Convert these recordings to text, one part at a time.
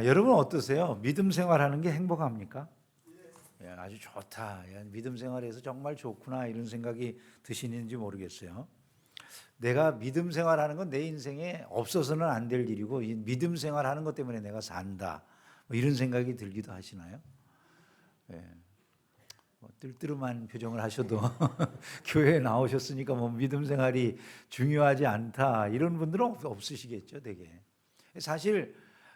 여러분 어떠세요? 믿음 생활하는 게 행복합니까? 예, 아주 좋다. 야, 믿음 생활에서 정말 좋구나 이런 생각이 드시는지 모르겠어요. 내가 믿음 생활하는 건 내 인생에 없어서는 안 될 일이고 이 믿음 생활하는 것 때문에 내가 산다. 뭐 이런 생각이 들기도 하시나요? 예, 뭐 뜰뜨름한 표정을 하셔도 교회에 나오셨으니까 뭐 믿음 생활이 중요하지 않다 이런 분들은 없으시겠죠, 되게. 사실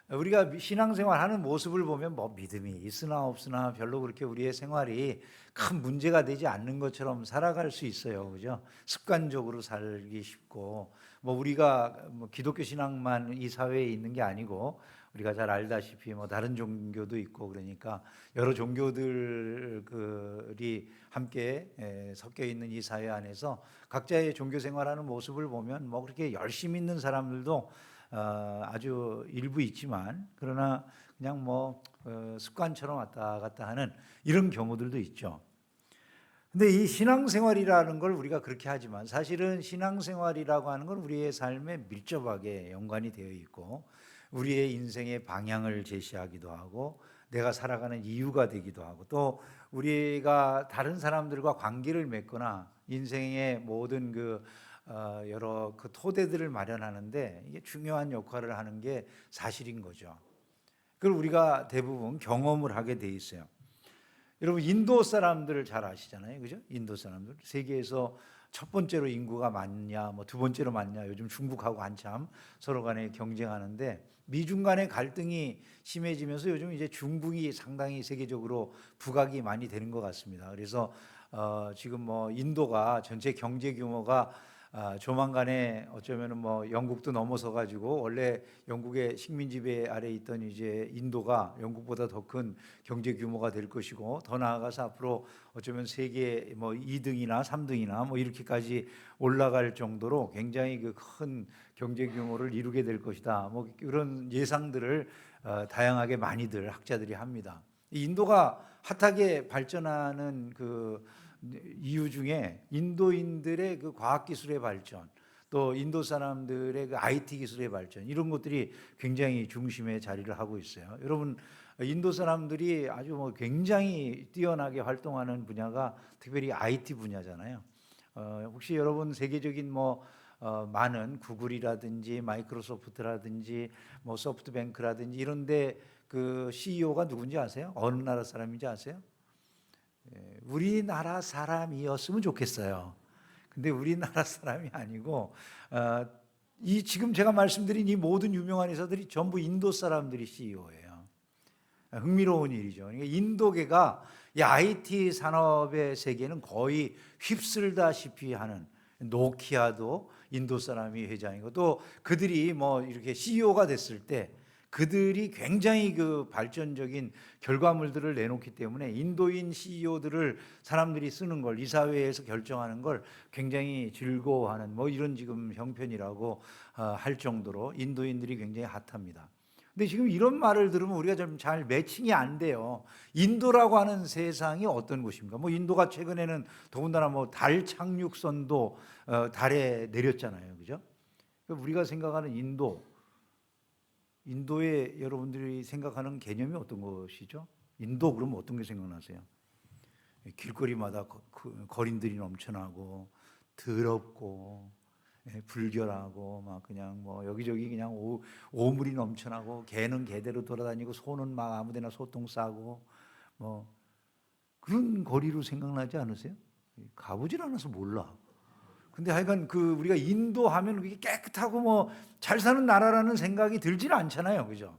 우리가 신앙생활하는 모습을 보면 뭐 믿음이 있으나 없으나 별로 그렇게 우리의 생활이 큰 문제가 되지 않는 것처럼 살아갈 수 있어요, 그죠? 습관적으로 살기 쉽고 뭐 우리가 뭐 기독교 신앙만 이 사회에 있는 게 아니고 우리가 잘 알다시피 뭐 다른 종교도 있고 그러니까 여러 종교들이 함께 섞여 있는 이 사회 안에서 각자의 종교 생활하는 모습을 보면 뭐 그렇게 열심히 있는 사람들도 아주 일부 있지만 그러나 그냥 뭐 습관처럼 왔다 갔다 하는 이런 경우들도 있죠. 근데 이 신앙생활이라는 걸 우리가 그렇게 하지만 사실은 신앙생활이라고 하는 건 우리의 삶에 밀접하게 연관이 되어 있고 우리의 인생의 방향을 제시하기도 하고 내가 살아가는 이유가 되기도 하고 또 우리가 다른 사람들과 관계를 맺거나 인생의 모든 여러 그 토대들을 마련하는데 이게 중요한 역할을 하는 게 사실인 거죠. 그걸 우리가 대부분 경험을 하게 돼 있어요. 여러분 인도 사람들을 잘 아시잖아요, 그죠? 인도 사람들 세계에서 첫 번째로 인구가 많냐, 뭐 두 번째로 많냐, 요즘 중국하고 한참 서로 간에 경쟁하는데 미중 간의 갈등이 심해지면서 요즘 이제 중국이 상당히 세계적으로 부각이 많이 되는 것 같습니다. 그래서 지금 뭐 인도가 전체 경제 규모가 조만간에 어쩌면은 뭐 영국도 넘어서 가지고 원래 영국의 식민 지배 아래 있던 이제 인도가 영국보다 더 큰 경제 규모가 될 것이고 더 나아가서 앞으로 어쩌면 세계 뭐 2등이나 3등이나 뭐 이렇게까지 올라갈 정도로 굉장히 그 큰 경제 규모를 이루게 될 것이다. 뭐 그런 예상들을 다양하게 많이들 학자들이 합니다. 이 인도가 핫하게 발전하는 그 이유 중에 인도인들의 그 과학기술의 발전 또 인도 사람들의 그 IT 기술의 발전 이런 것들이 굉장히 중심에 자리를 하고 있어요. 여러분 인도 사람들이 아주 뭐 굉장히 뛰어나게 활동하는 분야가 특별히 IT 분야잖아요. 혹시 여러분 세계적인 뭐 많은 구글이라든지 마이크로소프트라든지 뭐 소프트뱅크라든지 이런데 그 CEO가 누군지 아세요? 어느 나라 사람인지 아세요? 우리나라 사람이었으면 좋겠어요. 근데 우리나라 사람이 아니고 이 지금 제가 말씀드린 이 모든 유명한 회사들이 전부 인도 사람들이 CEO예요. 흥미로운 일이죠. 그러니까 인도계가 이 IT 산업의 세계는 거의 휩쓸다시피 하는 노키아도 인도 사람이 회장이고 또 그들이 뭐 이렇게 CEO가 됐을 때 그들이 굉장히 그 발전적인 결과물들을 내놓기 때문에 인도인 CEO들을 사람들이 쓰는 걸 이사회에서 결정하는 걸 굉장히 즐거워하는 뭐 이런 지금 형편이라고 할 정도로 인도인들이 굉장히 핫합니다. 근데 지금 이런 말을 들으면 우리가 좀 잘 매칭이 안 돼요. 인도라고 하는 세상이 어떤 곳입니까? 뭐 인도가 최근에는 더군다나 뭐 달 착륙선도 달에 내렸잖아요, 그죠? 우리가 생각하는 인도에 여러분들이 생각하는 개념이 어떤 것이죠? 인도 그러면 어떤 게 생각나세요? 길거리마다 거린들이 넘쳐나고 더럽고 불결하고 막 그냥 뭐 여기저기 그냥 오물이 넘쳐나고 개는 개대로 돌아다니고 소는 막 아무데나 소똥 싸고 뭐 그런 거리로 생각나지 않으세요? 가보질 않아서 몰라. 근데 하여간 그 우리가 인도하면 그게 깨끗하고 뭐 잘 사는 나라라는 생각이 들지는 않잖아요, 그죠?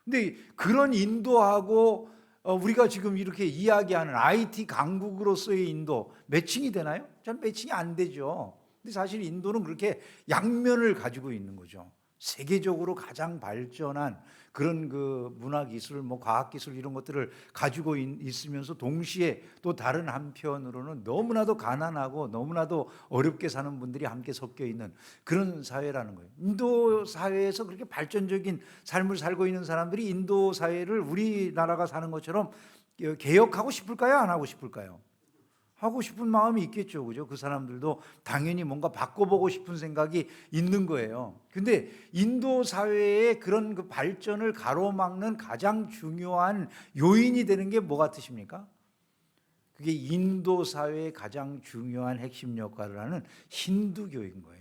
근데 그런 인도하고 우리가 지금 이렇게 이야기하는 IT 강국으로서의 인도 매칭이 되나요? 잘 매칭이 안 되죠. 근데 사실 인도는 그렇게 양면을 가지고 있는 거죠. 세계적으로 가장 발전한 그런 그 문화 기술, 뭐 과학 기술 이런 것들을 가지고 있으면서 동시에 또 다른 한편으로는 너무나도 가난하고 너무나도 어렵게 사는 분들이 함께 섞여 있는 그런 사회라는 거예요. 인도 사회에서 그렇게 발전적인 삶을 살고 있는 사람들이 인도 사회를 우리나라가 사는 것처럼 개혁하고 싶을까요? 안 하고 싶을까요? 하고 싶은 마음이 있겠죠. 그죠? 그 사람들도 당연히 뭔가 바꿔보고 싶은 생각이 있는 거예요. 근데 인도 사회의 그런 그 발전을 가로막는 가장 중요한 요인이 되는 게 뭐 같으십니까? 그게 인도 사회의 가장 중요한 핵심 역할을 하는 힌두교인 거예요.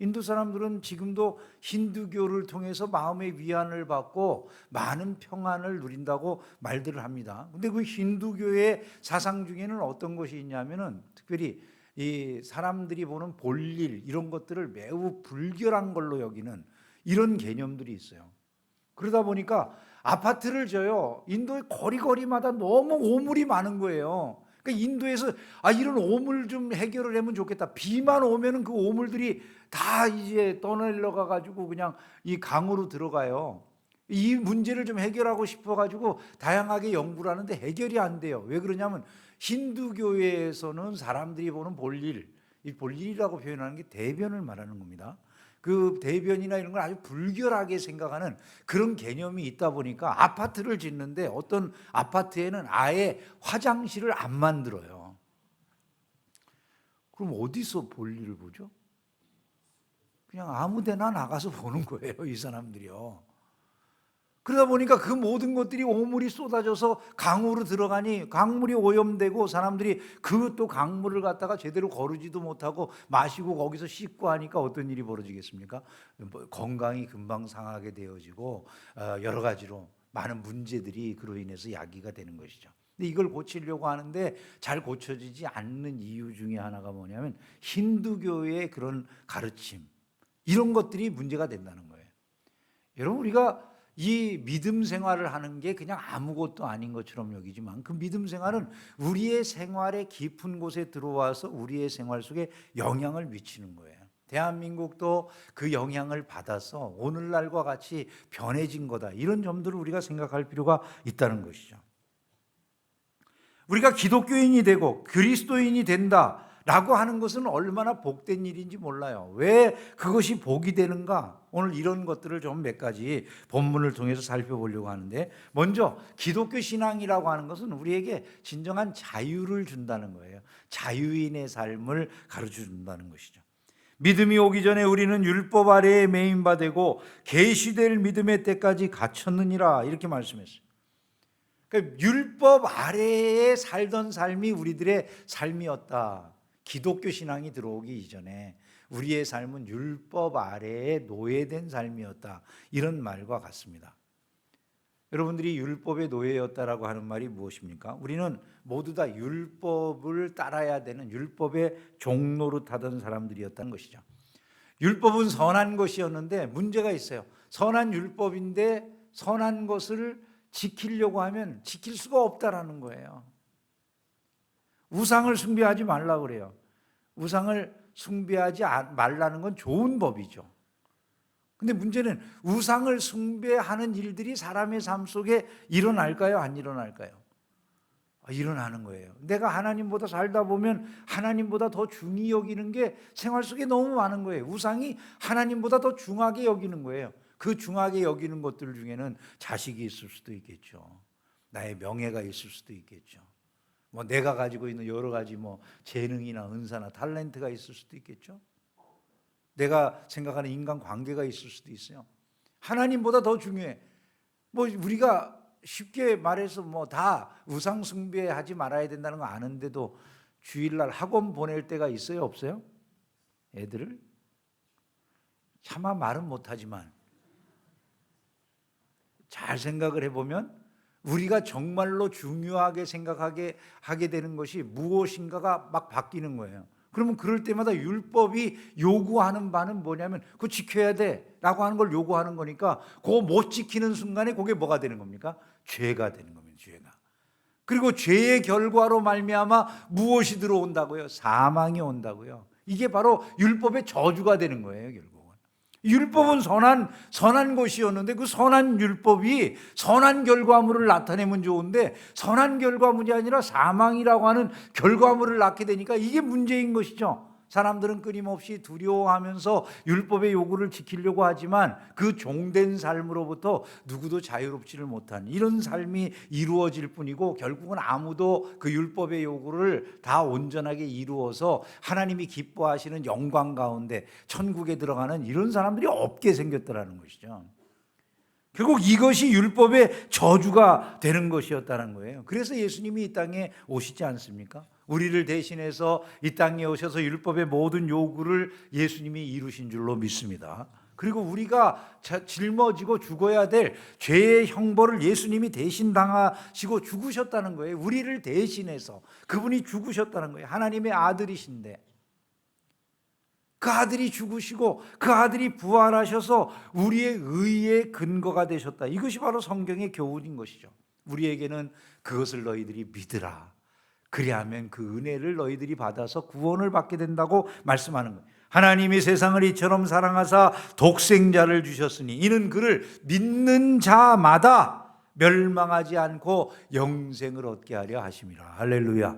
인도 사람들은 지금도 힌두교를 통해서 마음의 위안을 받고 많은 평안을 누린다고 말들을 합니다. 근데 그 힌두교의 사상 중에는 어떤 것이 있냐면은 특별히 이 사람들이 보는 볼일 이런 것들을 매우 불결한 걸로 여기는 이런 개념들이 있어요. 그러다 보니까 아파트를 져요. 인도의 거리마다 너무 오물이 많은 거예요. 그러니까 인도에서 이런 오물 좀 해결을 하면 좋겠다. 비만 오면은 그 오물들이 다 이제 떠내려가 가지고 그냥 이 강으로 들어가요. 이 문제를 좀 해결하고 싶어 가지고 다양하게 연구를 하는데 해결이 안 돼요. 왜 그러냐면 힌두교에서는 사람들이 보는 볼일, 이 볼일이라고 표현하는 게 대변을 말하는 겁니다. 그 대변이나 이런 걸 아주 불결하게 생각하는 그런 개념이 있다 보니까 아파트를 짓는데 어떤 아파트에는 아예 화장실을 안 만들어요. 그럼 어디서 볼일을 보죠? 그냥 아무 데나 나가서 보는 거예요, 이 사람들이요. 그러다 보니까 그 모든 것들이 오물이 쏟아져서 강으로 들어가니 강물이 오염되고 사람들이 그 또 강물을 갖다가 제대로 거르지도 못하고 마시고 거기서 씻고 하니까 어떤 일이 벌어지겠습니까? 건강이 금방 상하게 되어지고 여러 가지로 많은 문제들이 그로 인해서 야기가 되는 것이죠. 근데 이걸 고치려고 하는데 잘 고쳐지지 않는 이유 중에 하나가 뭐냐면 힌두교의 그런 가르침 이런 것들이 문제가 된다는 거예요. 여러분 우리가 이 믿음 생활을 하는 게 그냥 아무것도 아닌 것처럼 여기지만 그 믿음 생활은 우리의 생활의 깊은 곳에 들어와서 우리의 생활 속에 영향을 미치는 거예요. 대한민국도 그 영향을 받아서 오늘날과 같이 변해진 거다. 이런 점들을 우리가 생각할 필요가 있다는 것이죠. 우리가 기독교인이 되고 그리스도인이 된다 라고 하는 것은 얼마나 복된 일인지 몰라요. 왜 그것이 복이 되는가? 오늘 이런 것들을 좀 몇 가지 본문을 통해서 살펴보려고 하는데, 먼저 기독교 신앙이라고 하는 것은 우리에게 진정한 자유를 준다는 거예요. 자유인의 삶을 가르쳐 준다는 것이죠. 믿음이 오기 전에 우리는 율법 아래에 매인바 되고 계시될 믿음의 때까지 갇혔느니라, 이렇게 말씀했어요. 그러니까 율법 아래에 살던 삶이 우리들의 삶이었다. 기독교 신앙이 들어오기 이전에 우리의 삶은 율법 아래에 노예된 삶이었다. 이런 말과 같습니다. 여러분들이 율법의 노예였다라고 하는 말이 무엇입니까? 우리는 모두 다 율법을 따라야 되는 율법의 종노릇하던 사람들이었다는 것이죠. 율법은 선한 것이었는데 문제가 있어요. 선한 율법인데 선한 것을 지키려고 하면 지킬 수가 없다라는 거예요. 우상을 숭배하지 말라고 그래요. 우상을 숭배하지 말라는 건 좋은 법이죠. 근데 문제는 우상을 숭배하는 일들이 사람의 삶 속에 일어날까요? 안 일어날까요? 일어나는 거예요. 내가 하나님보다 살다 보면 하나님보다 더 중히 여기는 게 생활 속에 너무 많은 거예요. 우상이 하나님보다 더 중하게 여기는 거예요. 그 중하게 여기는 것들 중에는 자식이 있을 수도 있겠죠. 나의 명예가 있을 수도 있겠죠. 뭐 내가 가지고 있는 여러 가지 뭐 재능이나 은사나 탤런트가 있을 수도 있겠죠. 내가 생각하는 인간 관계가 있을 수도 있어요. 하나님보다 더 중요해. 뭐 우리가 쉽게 말해서 뭐 다 우상 숭배하지 말아야 된다는 거 아는데도 주일날 학원 보낼 때가 있어요, 없어요? 애들을? 차마 말은 못하지만 잘 생각을 해보면 우리가 정말로 중요하게 생각하게 하게 되는 것이 무엇인가가 막 바뀌는 거예요. 그러면 그럴 때마다 율법이 요구하는 바는 뭐냐면 그거 지켜야 돼 라고 하는 걸 요구하는 거니까 그거 못 지키는 순간에 그게 뭐가 되는 겁니까? 죄가 되는 겁니다. 죄가. 그리고 죄의 결과로 말미암아 무엇이 들어온다고요? 사망이 온다고요. 이게 바로 율법의 저주가 되는 거예요, 결국. 율법은 선한 것이었는데 그 선한 율법이 선한 결과물을 나타내면 좋은데 선한 결과물이 아니라 사망이라고 하는 결과물을 낳게 되니까 이게 문제인 것이죠. 사람들은 끊임없이 두려워하면서 율법의 요구를 지키려고 하지만 그 종된 삶으로부터 누구도 자유롭지를 못한 이런 삶이 이루어질 뿐이고, 결국은 아무도 그 율법의 요구를 다 온전하게 이루어서 하나님이 기뻐하시는 영광 가운데 천국에 들어가는 이런 사람들이 없게 생겼더라는 것이죠. 결국 이것이 율법의 저주가 되는 것이었다는 거예요. 그래서 예수님이 이 땅에 오시지 않습니까? 우리를 대신해서 이 땅에 오셔서 율법의 모든 요구를 예수님이 이루신 줄로 믿습니다. 그리고 우리가 짊어지고 죽어야 될 죄의 형벌을 예수님이 대신 당하시고 죽으셨다는 거예요. 우리를 대신해서 그분이 죽으셨다는 거예요. 하나님의 아들이신데 그 아들이 죽으시고 그 아들이 부활하셔서 우리의 의의 근거가 되셨다. 이것이 바로 성경의 교훈인 것이죠. 우리에게는 그것을 너희들이 믿으라. 그리하면 그 은혜를 너희들이 받아서 구원을 받게 된다고 말씀하는 거예요. 하나님이 세상을 이처럼 사랑하사 독생자를 주셨으니 이는 그를 믿는 자마다 멸망하지 않고 영생을 얻게 하려 하심이라. 할렐루야.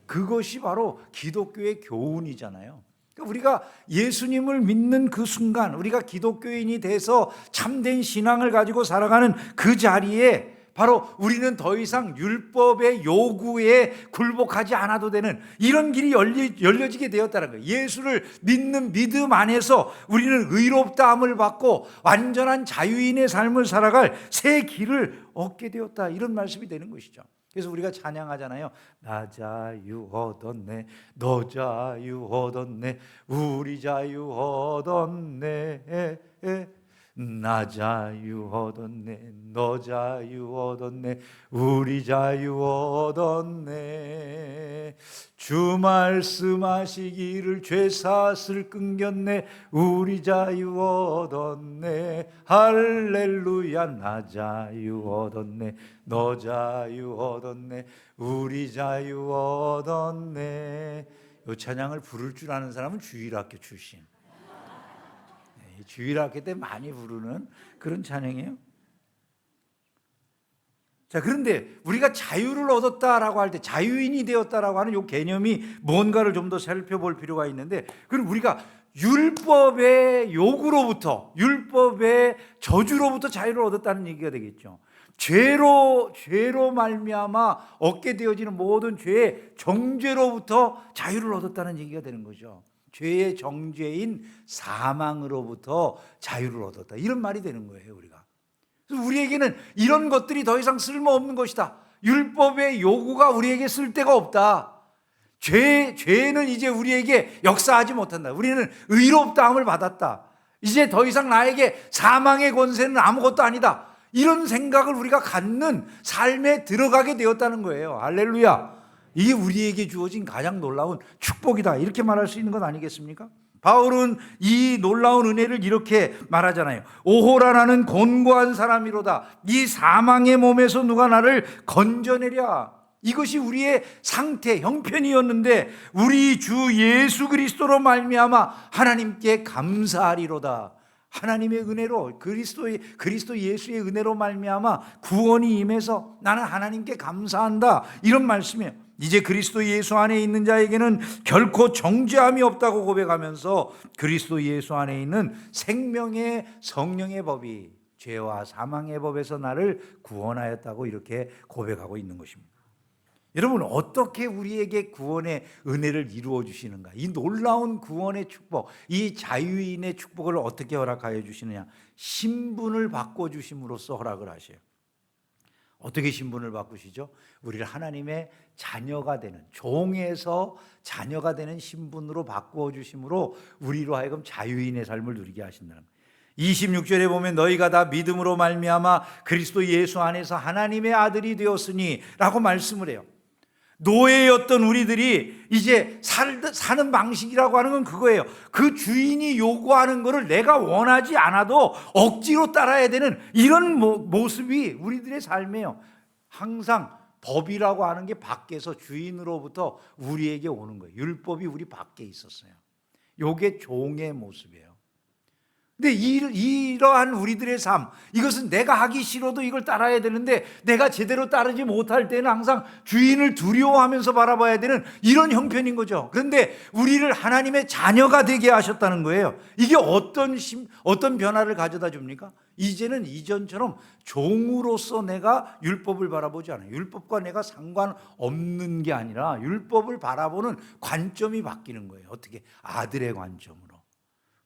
그것이 바로 기독교의 교훈이잖아요. 우리가 예수님을 믿는 그 순간, 우리가 기독교인이 돼서 참된 신앙을 가지고 살아가는 그 자리에 바로 우리는 더 이상 율법의 요구에 굴복하지 않아도 되는 이런 길이 열려지게 되었다는 거예요. 예수를 믿는 믿음 안에서 우리는 의롭다함을 받고 완전한 자유인의 삶을 살아갈 새 길을 얻게 되었다, 이런 말씀이 되는 것이죠. 그래서 우리가 찬양하잖아요. 나 자유 얻었네, 너 자유 얻었네, 우리 자유 얻었네. 나 자유 얻었네, 너 자유 얻었네, 우리 자유 얻었네. 주 말씀하시기를 죄사슬 끊겼네, 우리 자유 얻었네. 할렐루야. 나 자유 얻었네, 너 자유 얻었네, 우리 자유 얻었네. 이 찬양을 부를 줄 아는 사람은 주일학교 출신, 주일학교 때 많이 부르는 그런 찬양이에요. 자, 그런데 우리가 자유를 얻었다라고 할 때, 자유인이 되었다라고 하는 이 개념이 뭔가를 좀 더 살펴볼 필요가 있는데, 그럼 우리가 율법의 요구로부터, 율법의 저주로부터 자유를 얻었다는 얘기가 되겠죠. 죄로 말미암아 얻게 되어지는 모든 죄의 정죄로부터 자유를 얻었다는 얘기가 되는 거죠. 죄의 정죄인 사망으로부터 자유를 얻었다, 이런 말이 되는 거예요. 그래서 우리에게는 이런 것들이 더 이상 쓸모없는 것이다. 율법의 요구가 우리에게 쓸데가 없다. 죄는 이제 우리에게 역사하지 못한다. 우리는 의롭다함을 받았다. 이제 더 이상 나에게 사망의 권세는 아무것도 아니다. 이런 생각을 우리가 갖는 삶에 들어가게 되었다는 거예요. 할렐루야. 이게 우리에게 주어진 가장 놀라운 축복이다, 이렇게 말할 수 있는 것 아니겠습니까? 바울은 이 놀라운 은혜를 이렇게 말하잖아요. 오호라, 나는 곤고한 사람이로다. 이 사망의 몸에서 누가 나를 건져내랴. 이것이 우리의 상태, 형편이었는데 우리 주 예수 그리스도로 말미암아 하나님께 감사하리로다. 하나님의 은혜로, 그리스도 예수의 은혜로 말미암아 구원이 임해서 나는 하나님께 감사한다, 이런 말씀이에요. 이제 그리스도 예수 안에 있는 자에게는 결코 정죄함이 없다고 고백하면서 그리스도 예수 안에 있는 생명의 성령의 법이 죄와 사망의 법에서 나를 구원하였다고 이렇게 고백하고 있는 것입니다. 여러분, 어떻게 우리에게 구원의 은혜를 이루어 주시는가? 이 놀라운 구원의 축복, 이 자유인의 축복을 어떻게 허락하여 주시느냐? 신분을 바꿔주심으로써 허락을 하셔요. 어떻게 신분을 바꾸시죠? 우리를 하나님의 자녀가 되는, 종에서 자녀가 되는 신분으로 바꾸어 주심으로 우리로 하여금 자유인의 삶을 누리게 하신다는 거예요. 26절에 보면 너희가 다 믿음으로 말미암아 그리스도 예수 안에서 하나님의 아들이 되었으니 라고 말씀을 해요. 노예였던 우리들이 이제 사는 방식이라고 하는 건 그거예요. 그 주인이 요구하는 거를 내가 원하지 않아도 억지로 따라야 되는 이런 모습이 우리들의 삶이에요. 항상 법이라고 하는 게 밖에서 주인으로부터 우리에게 오는 거예요. 율법이 우리 밖에 있었어요. 이게 종의 모습이에요. 근데 이러한 우리들의 삶, 이것은 내가 하기 싫어도 이걸 따라야 되는데 내가 제대로 따르지 못할 때는 항상 주인을 두려워하면서 바라봐야 되는 이런 형편인 거죠. 그런데 우리를 하나님의 자녀가 되게 하셨다는 거예요. 이게 어떤 변화를 가져다 줍니까? 이제는 이전처럼 종으로서 내가 율법을 바라보지 않아요. 율법과 내가 상관없는 게 아니라 율법을 바라보는 관점이 바뀌는 거예요. 어떻게? 아들의 관점으로.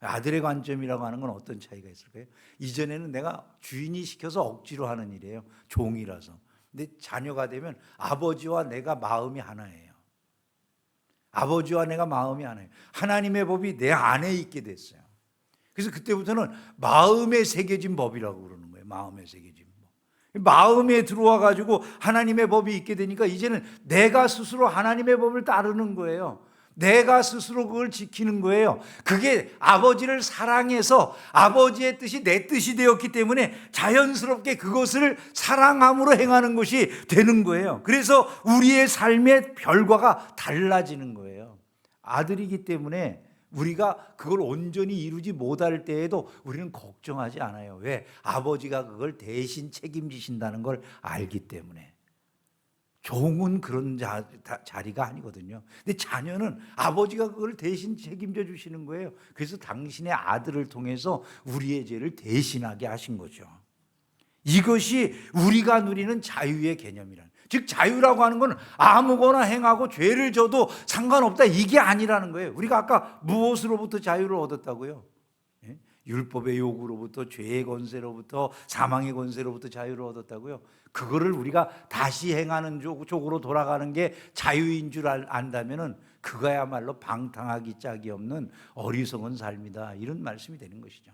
아들의 관점이라고 하는 건 어떤 차이가 있을까요? 이전에는 내가 주인이 시켜서 억지로 하는 일이에요. 종이라서. 근데 자녀가 되면 아버지와 내가 마음이 하나예요. 아버지와 내가 마음이 하나예요. 하나님의 법이 내 안에 있게 됐어요. 그래서 그때부터는 마음에 새겨진 법이라고 그러는 거예요. 마음에 새겨진 법. 마음에 들어와 가지고 하나님의 법이 있게 되니까 이제는 내가 스스로 하나님의 법을 따르는 거예요. 내가 스스로 그걸 지키는 거예요. 그게 아버지를 사랑해서 아버지의 뜻이 내 뜻이 되었기 때문에 자연스럽게 그것을 사랑함으로 행하는 것이 되는 거예요. 그래서 우리의 삶의 결과가 달라지는 거예요. 아들이기 때문에 우리가 그걸 온전히 이루지 못할 때에도 우리는 걱정하지 않아요. 왜? 아버지가 그걸 대신 책임지신다는 걸 알기 때문에. 종은 그런 자리가 아니거든요. 근데 자녀는 아버지가 그걸 대신 책임져 주시는 거예요. 그래서 당신의 아들을 통해서 우리의 죄를 대신하게 하신 거죠. 이것이 우리가 누리는 자유의 개념이란. 즉 자유라고 하는 건 아무거나 행하고 죄를 져도 상관없다 이게 아니라는 거예요. 우리가 아까 무엇으로부터 자유를 얻었다고요? 율법의 요구로부터, 죄의 권세로부터, 사망의 권세로부터 자유를 얻었다고요. 그거를 우리가 다시 행하는 쪽으로 돌아가는 게 자유인 줄 안다면은 그거야말로 방탕하기 짝이 없는 어리석은 삶이다, 이런 말씀이 되는 것이죠.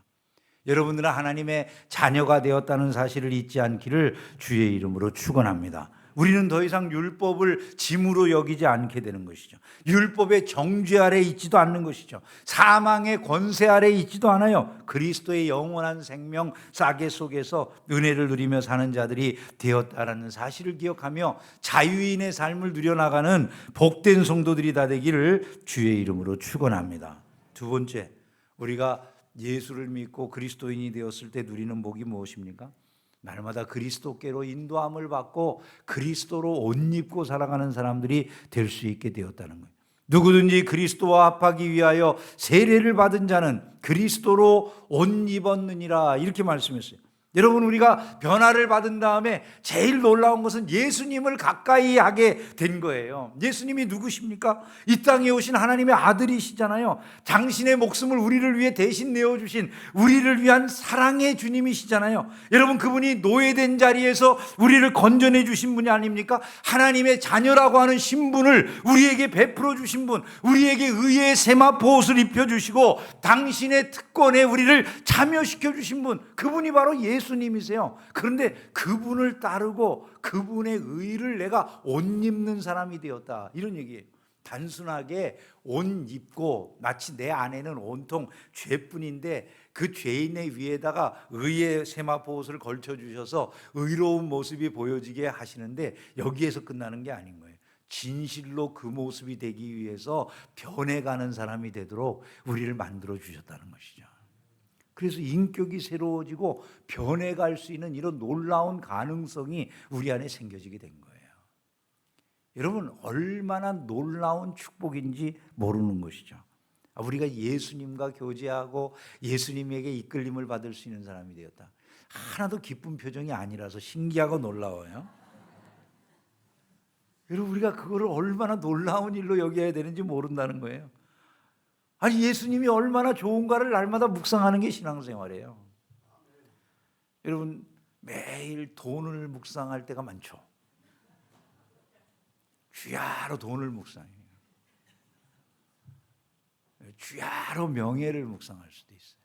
여러분들은 하나님의 자녀가 되었다는 사실을 잊지 않기를 주의 이름으로 축원합니다. 우리는 더 이상 율법을 짐으로 여기지 않게 되는 것이죠. 율법의 정죄 아래 있지도 않는 것이죠. 사망의 권세 아래 있지도 않아요. 그리스도의 영원한 생명 싸개 속에서 은혜를 누리며 사는 자들이 되었다라는 사실을 기억하며 자유인의 삶을 누려나가는 복된 성도들이 다 되기를 주의 이름으로 축원합니다. 두 번째, 우리가 예수를 믿고 그리스도인이 되었을 때 누리는 복이 무엇입니까? 날마다 그리스도께로 인도함을 받고 그리스도로 옷 입고 살아가는 사람들이 될 수 있게 되었다는 거예요. 누구든지 그리스도와 합하기 위하여 세례를 받은 자는 그리스도로 옷 입었느니라, 이렇게 말씀했어요. 여러분, 우리가 변화를 받은 다음에 제일 놀라운 것은 예수님을 가까이 하게 된 거예요. 예수님이 누구십니까? 이 땅에 오신 하나님의 아들이시잖아요. 당신의 목숨을 우리를 위해 대신 내어주신 우리를 위한 사랑의 주님이시잖아요. 여러분, 그분이 노예된 자리에서 우리를 건져내 주신 분이 아닙니까? 하나님의 자녀라고 하는 신분을 우리에게 베풀어 주신 분, 우리에게 의의 세마포 옷을 입혀주시고 당신의 특권에 우리를 참여시켜 주신 분, 그분이 바로 예수님이세요. 그런데 그분을 따르고 그분의 의를 내가 옷 입는 사람이 되었다, 이런 얘기예요. 단순하게 옷 입고 마치 내 안에는 온통 죄뿐인데 그 죄인의 위에다가 의의 세마포 옷을 걸쳐주셔서 의로운 모습이 보여지게 하시는데 여기에서 끝나는 게 아닌 거예요. 진실로 그 모습이 되기 위해서 변해가는 사람이 되도록 우리를 만들어 주셨다는 것이죠. 그래서 인격이 새로워지고 변해갈 수 있는 이런 놀라운 가능성이 우리 안에 생겨지게 된 거예요. 여러분, 얼마나 놀라운 축복인지 모르는 것이죠. 우리가 예수님과 교제하고 예수님에게 이끌림을 받을 수 있는 사람이 되었다. 하나도 기쁜 표정이 아니라서 신기하고 놀라워요. 여러분, 우리가 그거를 얼마나 놀라운 일로 여겨야 되는지 모른다는 거예요. 아니, 예수님이 얼마나 좋은가를 날마다 묵상하는 게 신앙생활이에요. 여러분, 매일 돈을 묵상할 때가 많죠. 주야로 돈을 묵상해요. 주야로 명예를 묵상할 수도 있어요.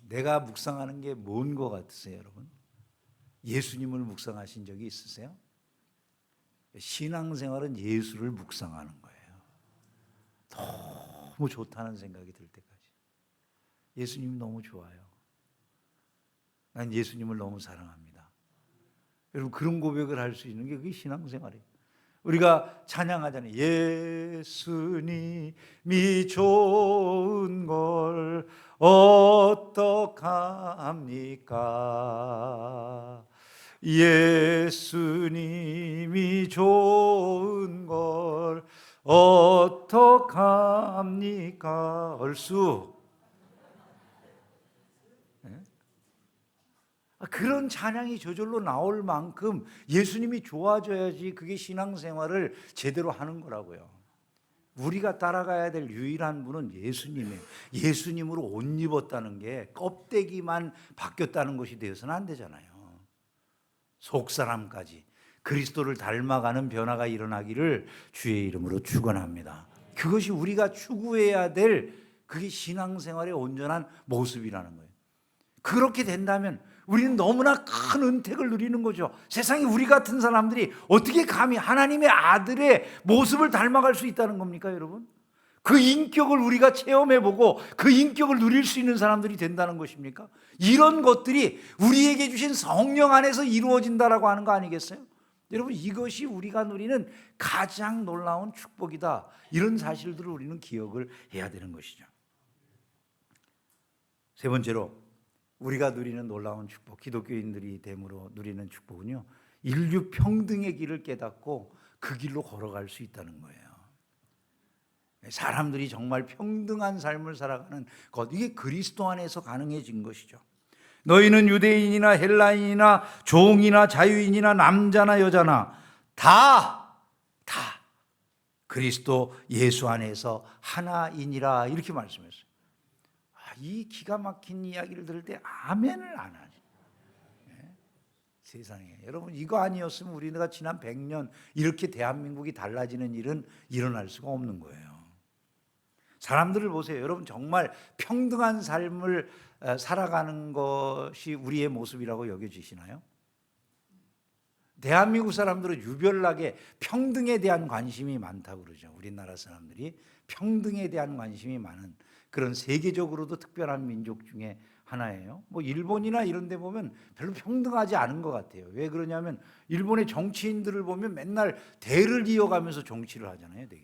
내가 묵상하는 게 뭔 것 같으세요, 여러분? 예수님을 묵상하신 적이 있으세요? 신앙생활은 예수를 묵상하는 거예요. 너무 좋다는 생각이 들 때까지. 예수님이 너무 좋아요. 난 예수님을 너무 사랑합니다. 여러분, 그런 고백을 할 수 있는 게 그게 신앙생활이에요. 우리가 찬양하잖아요. 예수님이 좋은 걸 어떡합니까? 예수님이 좋은 걸 어떡합니까? 얼쑤. 그런 찬양이 저절로 나올 만큼 예수님이 좋아져야지 그게 신앙생활을 제대로 하는 거라고요. 우리가 따라가야 될 유일한 분은 예수님이에요. 예수님으로 옷 입었다는 게 껍데기만 바뀌었다는 것이 되어서는 안 되잖아요. 속사람까지 그리스도를 닮아가는 변화가 일어나기를 주의 이름으로 축원합니다. 그것이 우리가 추구해야 될 그게 신앙생활의 온전한 모습이라는 거예요. 그렇게 된다면 우리는 너무나 큰 은택을 누리는 거죠. 세상에 우리 같은 사람들이 어떻게 감히 하나님의 아들의 모습을 닮아갈 수 있다는 겁니까, 여러분? 그 인격을 우리가 체험해보고 그 인격을 누릴 수 있는 사람들이 된다는 것입니까? 이런 것들이 우리에게 주신 성령 안에서 이루어진다라고 하는 거 아니겠어요? 여러분, 이것이 우리가 누리는 가장 놀라운 축복이다. 이런 사실들을 우리는 기억을 해야 되는 것이죠. 세 번째로 우리가 누리는 놀라운 축복, 기독교인들이 됨으로 누리는 축복은요, 인류 평등의 길을 깨닫고 그 길로 걸어갈 수 있다는 거예요. 사람들이 정말 평등한 삶을 살아가는 것, 이게 그리스도 안에서 가능해진 것이죠. 너희는 유대인이나 헬라인이나 종이나 자유인이나 남자나 여자나 다 그리스도 예수 안에서 하나이니라, 이렇게 말씀했어요. 이 기가 막힌 이야기를 들을 때 아멘을 안 하죠. 세상에, 여러분, 이거 아니었으면 우리가 지난 100년 이렇게 대한민국이 달라지는 일은 일어날 수가 없는 거예요. 사람들을 보세요. 여러분, 정말 평등한 삶을 살아가는 것이 우리의 모습이라고 여겨지시나요? 대한민국 사람들은 유별나게 평등에 대한 관심이 많다고 그러죠. 우리나라 사람들이 평등에 대한 관심이 많은 그런 세계적으로도 특별한 민족 중에 하나예요. 뭐 일본이나 이런 데 보면 별로 평등하지 않은 것 같아요. 왜 그러냐면 일본의 정치인들을 보면 맨날 대를 이어가면서 정치를 하잖아요. 되게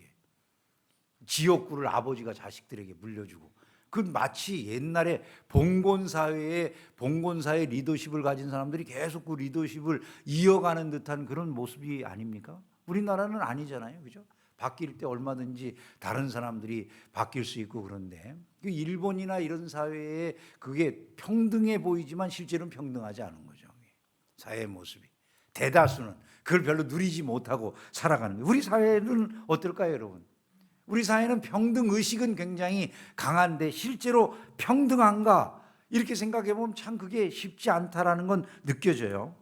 지역구를 아버지가 자식들에게 물려주고, 그 마치 옛날에 봉건사회의 리더십을 가진 사람들이 계속 그 리더십을 이어가는 듯한 그런 모습이 아닙니까? 우리나라는 아니잖아요. 그죠? 바뀔 때 얼마든지 다른 사람들이 바뀔 수 있고, 그런데 일본이나 이런 사회에 그게 평등해 보이지만 실제로는 평등하지 않은 거죠. 사회의 모습이. 대다수는 그걸 별로 누리지 못하고 살아가는 거예요. 우리 사회는 어떨까요, 여러분? 우리 사회는 평등 의식은 굉장히 강한데 실제로 평등한가? 이렇게 생각해 보면 참 그게 쉽지 않다라는 건 느껴져요.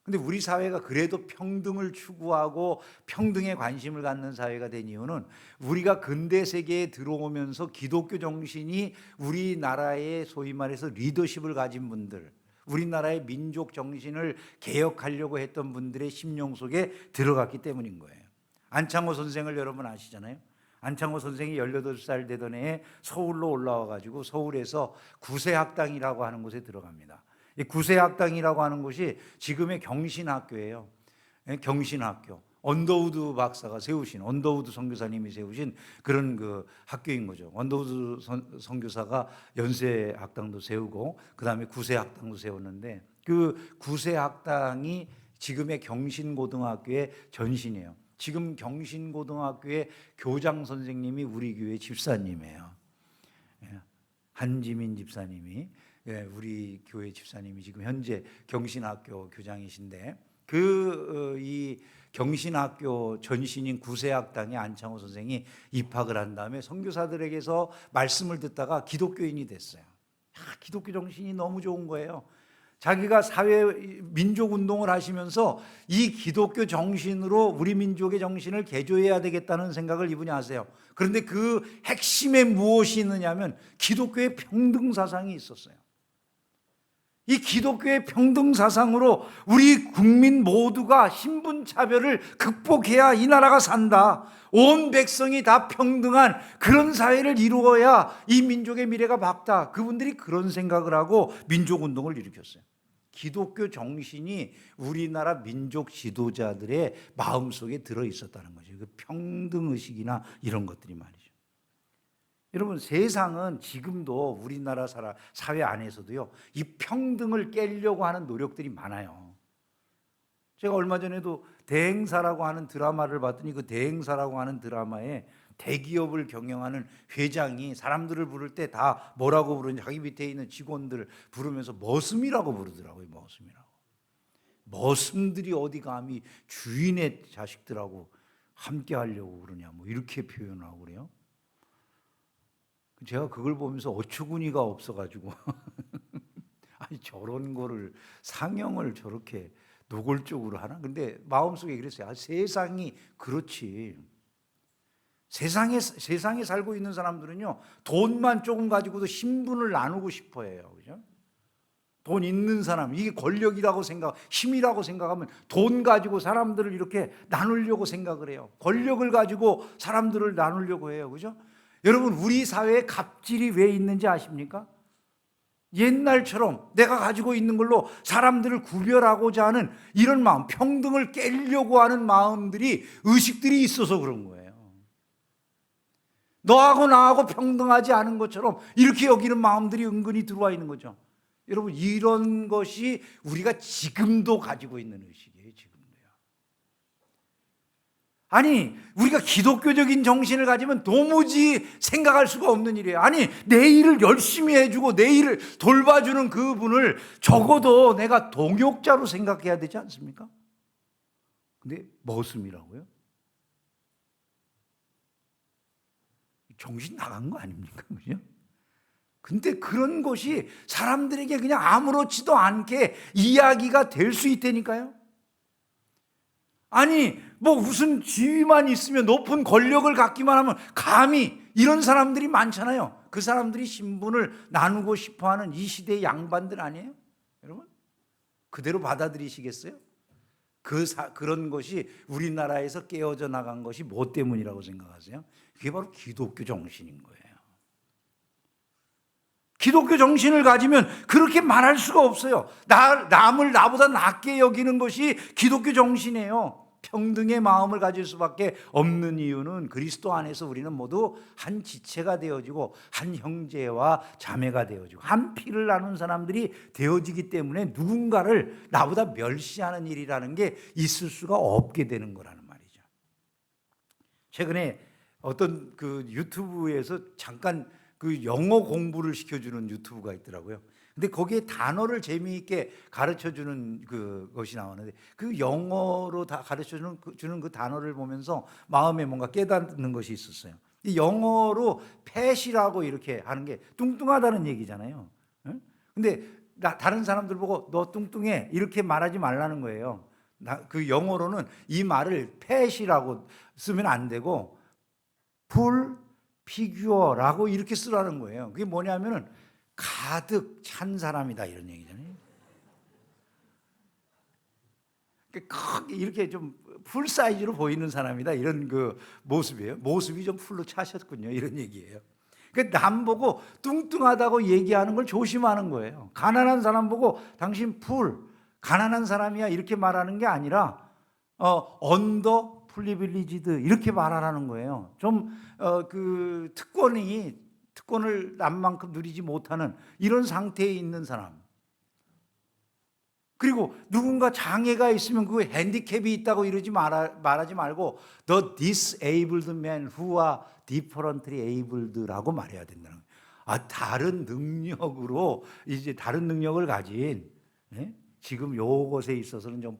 근데 우리 사회가 그래도 평등을 추구하고 평등에 관심을 갖는 사회가 된 이유는 우리가 근대 세계에 들어오면서 기독교 정신이 우리나라의 소위 말해서 리더십을 가진 분들, 우리나라의 민족 정신을 개혁하려고 했던 분들의 심령 속에 들어갔기 때문인 거예요. 안창호 선생을 여러분 아시잖아요. 안창호 선생이 18살 되던 해에 서울로 올라와 가지고 서울에서 구세학당이라고 하는 곳에 들어갑니다. 이 구세학당이라고 하는 곳이 지금의 경신학교예요. 경신학교. 언더우드 박사가 세우신, 언더우드 선교사님이 세우신 그런 그 학교인 거죠. 언더우드 선교사가 연세학당도 세우고 그다음에 구세학당도 세웠는데, 그 구세학당이 지금의 경신고등학교의 전신이에요. 지금 경신고등학교의 교장 선생님이 우리 교회 집사님이에요. 한지민 집사님이, 우리 교회 집사님이 지금 현재 경신학교 교장이신데, 이 경신학교 전신인 구세학당에 안창호 선생이 입학을 한 다음에 선교사들에게서 말씀을 듣다가 기독교인이 됐어요. 기독교 정신이 너무 좋은 거예요. 자기가 사회 민족 운동을 하시면서 이 기독교 정신으로 우리 민족의 정신을 개조해야 되겠다는 생각을 이분이 하세요. 그런데 그 핵심에 무엇이 있느냐면 기독교의 평등 사상이 있었어요. 이 기독교의 평등 사상으로 우리 국민 모두가 신분 차별을 극복해야 이 나라가 산다. 온 백성이 다 평등한 그런 사회를 이루어야 이 민족의 미래가 밝다. 그분들이 그런 생각을 하고 민족 운동을 일으켰어요. 기독교 정신이 우리나라 민족 지도자들의 마음속에 들어 있었다는 거죠. 그 평등 의식이나 이런 것들이 말이죠. 여러분, 세상은 지금도 우리나라 사회 안에서도요, 이 평등을 깨려고 하는 노력들이 많아요. 제가 얼마 전에도 대행사라고 하는 드라마를 봤더니 그 대행사라고 하는 드라마에 대기업을 경영하는 회장이 사람들을 부를 때 다 뭐라고 부르는지 자기 밑에 있는 직원들을 부르면서 머슴이라고 부르더라고요. 머슴이라고. 머슴들이 어디 감히 주인의 자식들하고 함께 하려고 그러냐, 뭐 이렇게 표현하고 그래요. 제가 그걸 보면서 어처구니가 없어가지고 아니 저런 거를 상영을 저렇게 노골적으로 하나? 근데 마음속에 그랬어요. 아, 세상이 그렇지. 세상에 살고 있는 사람들은요, 돈만 조금 가지고도 신분을 나누고 싶어 해요. 그죠? 돈 있는 사람, 이게 권력이라고 힘이라고 생각하면 돈 가지고 사람들을 이렇게 나누려고 생각을 해요. 권력을 가지고 사람들을 나누려고 해요. 그죠? 여러분, 우리 사회에 갑질이 왜 있는지 아십니까? 옛날처럼 내가 가지고 있는 걸로 사람들을 구별하고자 하는 이런 마음, 평등을 깨려고 하는 마음들이, 의식들이 있어서 그런 거예요. 너하고 나하고 평등하지 않은 것처럼 이렇게 여기는 마음들이 은근히 들어와 있는 거죠. 여러분, 이런 것이 우리가 지금도 가지고 있는 의식이에요. 지금도요. 아니, 우리가 기독교적인 정신을 가지면 도무지 생각할 수가 없는 일이에요. 아니, 내 일을 열심히 해주고 내 일을 돌봐주는 그분을 적어도 내가 동역자로 생각해야 되지 않습니까? 근데 머슴이라고요? 정신 나간 거 아닙니까? 그죠? 근데 그런 것이 사람들에게 그냥 아무렇지도 않게 이야기가 될 수 있다니까요. 아니, 뭐 무슨 지위만 있으면, 높은 권력을 갖기만 하면 감히, 이런 사람들이 많잖아요. 그 사람들이 신분을 나누고 싶어하는 이 시대의 양반들 아니에요? 여러분, 그대로 받아들이시겠어요? 그런 것이 우리나라에서 깨어져 나간 것이 뭐 때문이라고 생각하세요? 그게 바로 기독교 정신인 거예요. 기독교 정신을 가지면 그렇게 말할 수가 없어요. 남을 나보다 낮게 여기는 것이 기독교 정신이에요. 평등의 마음을 가질 수밖에 없는 이유는 그리스도 안에서 우리는 모두 한 지체가 되어지고 한 형제와 자매가 되어지고 한 피를 나눈 사람들이 되어지기 때문에 누군가를 나보다 멸시하는 일이라는 게 있을 수가 없게 되는 거라는 말이죠. 최근에 어떤 그 유튜브에서 잠깐 그 영어 공부를 시켜주는 유튜브가 있더라고요. 근데 거기에 단어를 재미있게 가르쳐주는 그것이 나오는데, 그 영어로 다 가르쳐주는 그 단어를 보면서 마음에 뭔가 깨닫는 것이 있었어요. 이 영어로 팻이라고 이렇게 하는 게 뚱뚱하다는 얘기잖아요. 근데 다른 사람들 보고 너 뚱뚱해 이렇게 말하지 말라는 거예요. 그 영어로는 이 말을 팻이라고 쓰면 안 되고 풀 피규어라고 이렇게 쓰라는 거예요. 그게 뭐냐면은 가득 찬 사람이다 이런 얘기잖아요. 크게 이렇게 좀 풀 사이즈로 보이는 사람이다 이런 그 모습이에요. 모습이 좀 풀로 차셨군요 이런 얘기예요. 그러니까 남 보고 뚱뚱하다고 얘기하는 걸 조심하는 거예요. 가난한 사람 보고 당신 가난한 사람이야 이렇게 말하는 게 아니라 언더 플리빌리지드 이렇게 말하라는 거예요. 좀 그 특권을 남만큼 누리지 못하는 이런 상태에 있는 사람. 그리고 누군가 장애가 있으면 그 핸디캡이 있다고 이러지 말하지 말고 the disabled men who are differently abled라고 말해야 된다는 거예요. 다른 능력으로 이제 다른 능력을 가진 지금 요것에 있어서는 좀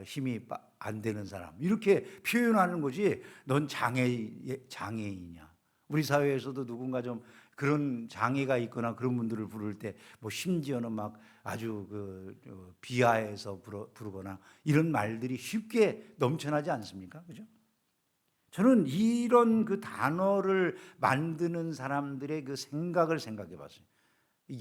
힘이 안 되는 사람 이렇게 표현하는 거지. 넌 장애인이냐. 우리 사회에서도 누군가 좀 그런 장애가 있거나 그런 분들을 부를 때 뭐 심지어는 막 아주 비하해서 부르거나 이런 말들이 쉽게 넘쳐나지 않습니까? 그죠? 저는 이런 그 단어를 만드는 사람들의 그 생각을 생각해 봤어요.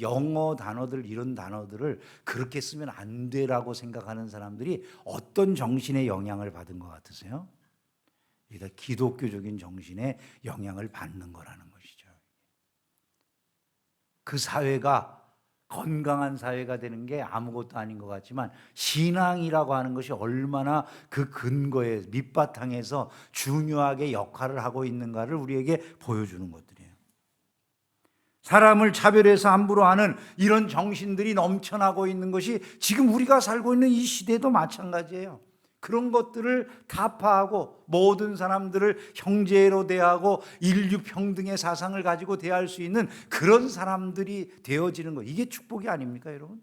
영어 단어들, 이런 단어들을 그렇게 쓰면 안 되라고 생각하는 사람들이 어떤 정신의 영향을 받은 것 같으세요? 이게 다 기독교적인 정신의 영향을 받는 거라는 것이죠. 그 사회가 건강한 사회가 되는 게 아무것도 아닌 것 같지만 신앙이라고 하는 것이 얼마나 그 근거에 밑바탕에서 중요하게 역할을 하고 있는가를 우리에게 보여주는 것들이에요. 사람을 차별해서 함부로 하는 이런 정신들이 넘쳐나고 있는 것이 지금 우리가 살고 있는 이 시대도 마찬가지예요. 그런 것들을 타파하고 모든 사람들을 형제로 대하고 인류 평등의 사상을 가지고 대할 수 있는 그런 사람들이 되어지는 것, 이게 축복이 아닙니까, 여러분?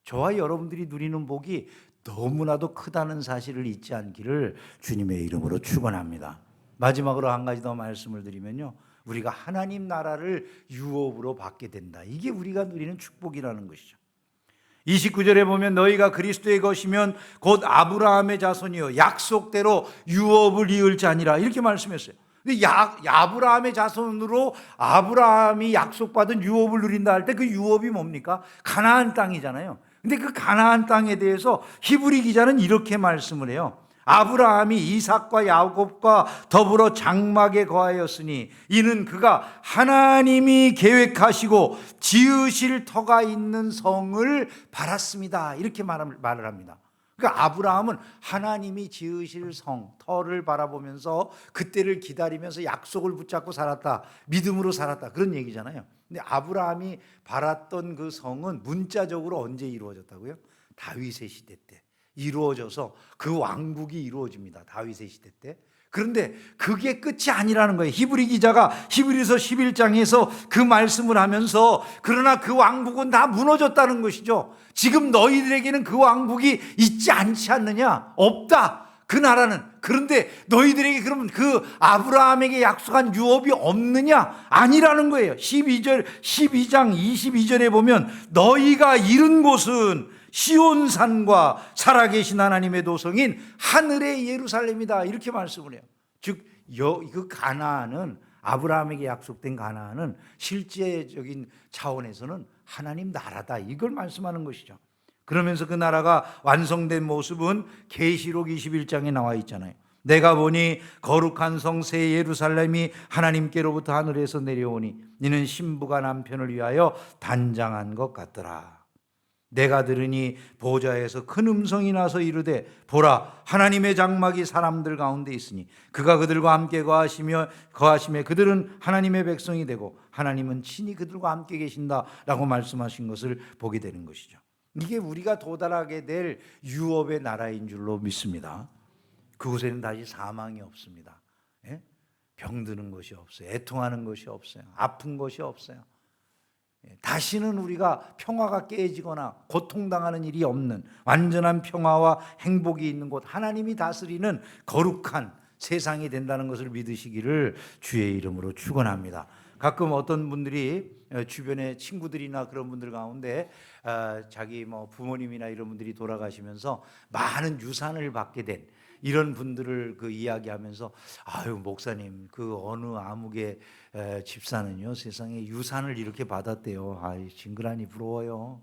저와 여러분들이 누리는 복이 너무나도 크다는 사실을 잊지 않기를 주님의 이름으로 축원합니다. 마지막으로 한 가지 더 말씀을 드리면요, 우리가 하나님 나라를 유업으로 받게 된다. 이게 우리가 누리는 축복이라는 것이죠. 29절에 보면 너희가 그리스도의 것이면 곧 아브라함의 자손이요 약속대로 유업을 이을 자니라, 이렇게 말씀했어요. 근데 아브라함의 자손으로 아브라함이 약속받은 유업을 누린다 할 때 그 유업이 뭡니까? 가나안 땅이잖아요. 근데 그 가나안 땅에 대해서 히브리 기자는 이렇게 말씀을 해요. 아브라함이 이삭과 야곱과 더불어 장막에 거하였으니 이는 그가 하나님이 계획하시고 지으실 터가 있는 성을 바랐습니다. 이렇게 말을 합니다. 그러니까 아브라함은 하나님이 지으실 성, 터를 바라보면서 그때를 기다리면서 약속을 붙잡고 살았다. 믿음으로 살았다. 그런 얘기잖아요. 근데 아브라함이 바랐던 그 성은 문자적으로 언제 이루어졌다고요? 다윗의 시대 때 이루어져서 그 왕국이 이루어집니다. 다윗의 시대 때. 그런데 그게 끝이 아니라는 거예요. 히브리 기자가 히브리서 11장에서 그 말씀을 하면서 그러나 그 왕국은 다 무너졌다는 것이죠. 지금 너희들에게는 그 왕국이 있지 않지 않느냐? 없다. 그 나라는. 그런데 너희들에게 그러면 그 아브라함에게 약속한 유업이 없느냐? 아니라는 거예요. 12장 22절에 보면 너희가 이른 곳은 시온산과 살아계신 하나님의 도성인 하늘의 예루살렘이다, 이렇게 말씀을 해요. 즉 그 가나안은, 아브라함에게 약속된 가나안은 실제적인 차원에서는 하나님 나라다, 이걸 말씀하는 것이죠. 그러면서 그 나라가 완성된 모습은 계시록 21장에 나와 있잖아요. 내가 보니 거룩한 성 새 예루살렘이 하나님께로부터 하늘에서 내려오니 이는 신부가 남편을 위하여 단장한 것 같더라. 내가 들으니 보좌에서 큰 음성이 나서 이르되 보라, 하나님의 장막이 사람들 가운데 있으니 그가 그들과 함께 거하시며 그들은 하나님의 백성이 되고 하나님은 친히 그들과 함께 계신다라고 말씀하신 것을 보게 되는 것이죠. 이게 우리가 도달하게 될 유업의 나라인 줄로 믿습니다. 그곳에는 다시 사망이 없습니다. 병드는 것이 없어요. 애통하는 것이 없어요. 아픈 것이 없어요. 다시는 우리가 평화가 깨지거나 고통당하는 일이 없는 완전한 평화와 행복이 있는 곳, 하나님이 다스리는 거룩한 세상이 된다는 것을 믿으시기를 주의 이름으로 축원합니다. 가끔 어떤 분들이 주변에 친구들이나 그런 분들 가운데 자기 부모님이나 이런 분들이 돌아가시면서 많은 유산을 받게 된 이런 분들을 그 이야기하면서 아유 목사님, 그 어느 아무개 집사는요 세상에 유산을 이렇게 받았대요. 아이 징그라니 부러워요.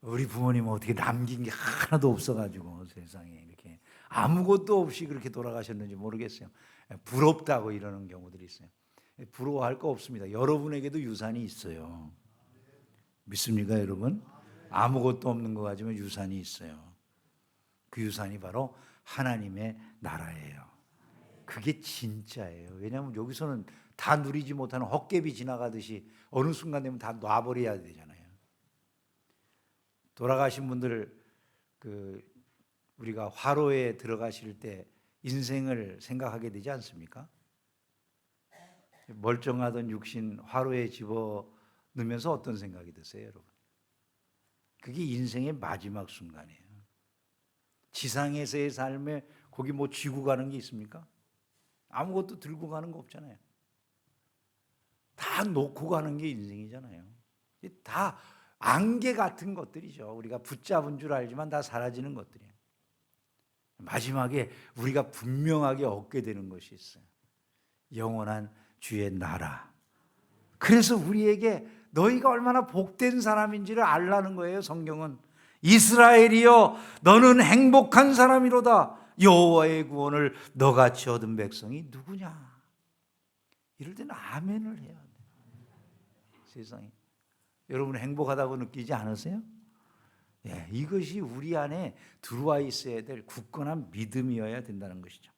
우리 부모님은 어떻게 남긴 게 하나도 없어가지고 세상에 이렇게 아무것도 없이 그렇게 돌아가셨는지 모르겠어요. 부럽다고 이러는 경우들이 있어요. 부러워할 거 없습니다. 여러분에게도 유산이 있어요. 믿습니까, 여러분? 아무것도 없는 거 가지고 유산이 있어요. 그 유산이 바로 하나님의 나라예요. 그게 진짜예요. 왜냐하면 여기서는 다 누리지 못하는 헛개비 지나가듯이 어느 순간 되면 다 놔버려야 되잖아요. 돌아가신 분들 우리가 화로에 들어가실 때 인생을 생각하게 되지 않습니까? 멀쩡하던 육신 화로에 집어넣으면서 어떤 생각이 드세요, 여러분? 그게 인생의 마지막 순간이에요. 지상에서의 삶에 거기 쥐고 가는 게 있습니까? 아무것도 들고 가는 거 없잖아요. 다 놓고 가는 게 인생이잖아요. 다 안개 같은 것들이죠. 우리가 붙잡은 줄 알지만 다 사라지는 것들이에요. 마지막에 우리가 분명하게 얻게 되는 것이 있어요. 영원한 주의 나라. 그래서 우리에게 너희가 얼마나 복된 사람인지를 알라는 거예요. 성경은 이스라엘이여 너는 행복한 사람이로다. 여호와의 구원을 너같이 얻은 백성이 누구냐. 이럴 때는 아멘을 해야 돼요. 세상에. 여러분 행복하다고 느끼지 않으세요? 예, 이것이 우리 안에 들어와 있어야 될 굳건한 믿음이어야 된다는 것이죠.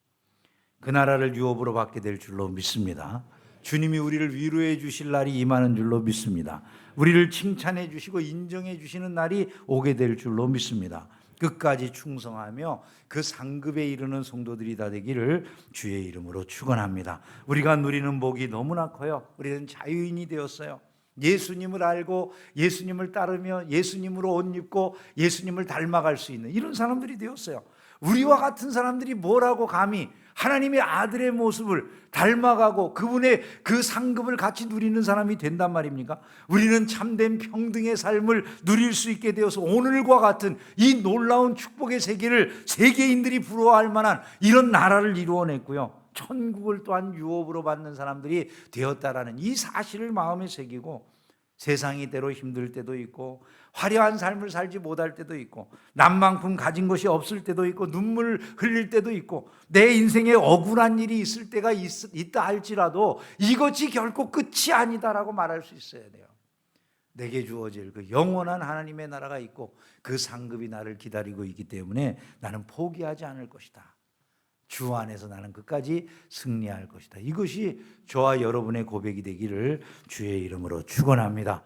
그 나라를 유업으로 받게 될 줄로 믿습니다. 주님이 우리를 위로해 주실 날이 임하는 줄로 믿습니다. 우리를 칭찬해 주시고 인정해 주시는 날이 오게 될 줄로 믿습니다. 끝까지 충성하며 그 상급에 이르는 성도들이 다 되기를 주의 이름으로 축원합니다. 우리가 누리는 복이 너무나 커요. 우리는 자유인이 되었어요. 예수님을 알고 예수님을 따르며 예수님으로 옷 입고 예수님을 닮아갈 수 있는 이런 사람들이 되었어요. 우리와 같은 사람들이 뭐라고 감히 하나님의 아들의 모습을 닮아가고 그분의 그 상급을 같이 누리는 사람이 된단 말입니까? 우리는 참된 평등의 삶을 누릴 수 있게 되어서 오늘과 같은 이 놀라운 축복의 세계를 세계인들이 부러워할 만한 이런 나라를 이루어냈고요. 천국을 또한 유업으로 받는 사람들이 되었다라는 이 사실을 마음에 새기고 세상이 때로 힘들 때도 있고 화려한 삶을 살지 못할 때도 있고 남만큼 가진 것이 없을 때도 있고 눈물 흘릴 때도 있고 내 인생에 억울한 일이 있을 때가 있다 할지라도 이것이 결코 끝이 아니다라고 말할 수 있어야 돼요. 내게 주어질 그 영원한 하나님의 나라가 있고 그 상급이 나를 기다리고 있기 때문에 나는 포기하지 않을 것이다. 주 안에서 나는 끝까지 승리할 것이다. 이것이 저와 여러분의 고백이 되기를 주의 이름으로 축원합니다.